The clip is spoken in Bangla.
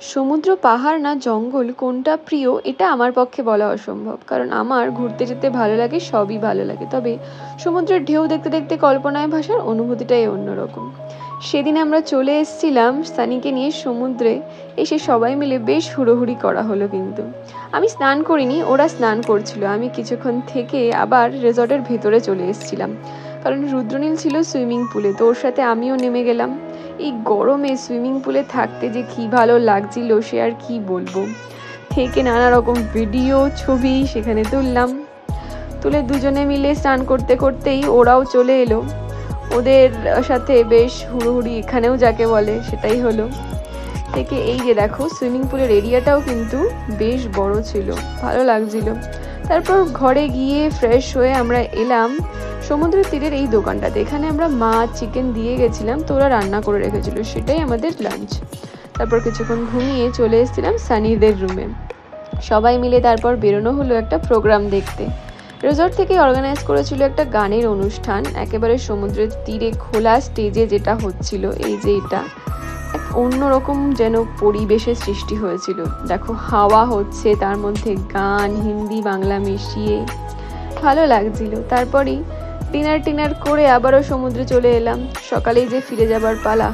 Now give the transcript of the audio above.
সমুদ্র, পাহাড় না জঙ্গল কোনটা প্রিয় এটা আমার পক্ষে বলা অসম্ভব, কারণ আমার ঘুরতে যেতে ভালো লাগে, সবই ভালো লাগে। তবে সমুদ্রের ঢেউ দেখতে দেখতে কল্পনায় ভাসার অনুভূতিটাই অন্যরকম। সেদিন আমরা চলে এসেছিলাম সানিকে নিয়ে সমুদ্রে, এসে সবাই মিলে বেশ হুড়োহুড়ি করা হলো। কিন্তু আমি স্নান করিনি, ওরা স্নান করছিল। আমি কিছুক্ষণ থেকে আবার রিসর্টের ভেতরে চলে এসেছিলাম, কারণ রুদ্রনীল ছিল সুইমিং পুলে, তো ওর সাথে আমিও নেমে গেলাম। এই গরমে সুইমিং পুলে থাকতে যে কি ভালো লাগছিল সে আর কি বলবো। থেকে নানা রকম ভিডিও ছবি সেখানে তুলে দুজনে মিলে স্নান করতে করতেই ওরাও চলে এলো। ওদের সাথে বেশ হুড়োহুড়ি এখানেও যাকে বলে সেটাই হলো। থেকে এই যে দেখো সুইমিং পুলের এরিয়াটাও কিন্তু বেশ বড় ছিল, ভালো লাগছিল। তারপর ঘরে গিয়ে ফ্রেশ হয়ে আমরা এলাম সমুদ্রের তীরের এই দোকানটাতে। এখানে আমরা মাছ চিকেন দিয়ে গেছিলাম, তো ওরা রান্না করে রেখেছিল, সেটাই আমাদের লাঞ্চ। তারপর কিছুক্ষণ ঘুমিয়ে চলে এসেছিলাম সানিদের রুমে। সবাই মিলে তারপর বেরোনো হলো একটা প্রোগ্রাম দেখতে। রিসর্ট থেকে অর্গানাইজ করেছিল একটা গানের অনুষ্ঠান, একেবারে সমুদ্রের তীরে খোলা স্টেজে যেটা হচ্ছিল। এই যে এটা এক অন্যরকম যেন পরিবেশের সৃষ্টি হয়েছিল। দেখো হাওয়া হচ্ছে, তার মধ্যে গান, হিন্দি বাংলা মিশিয়ে ভালো লাগছিল। তারপরেই ডিনার করে আবারও সমুদ্রে চলে এলাম। সকালেই যে ফিরে যাবার পালা।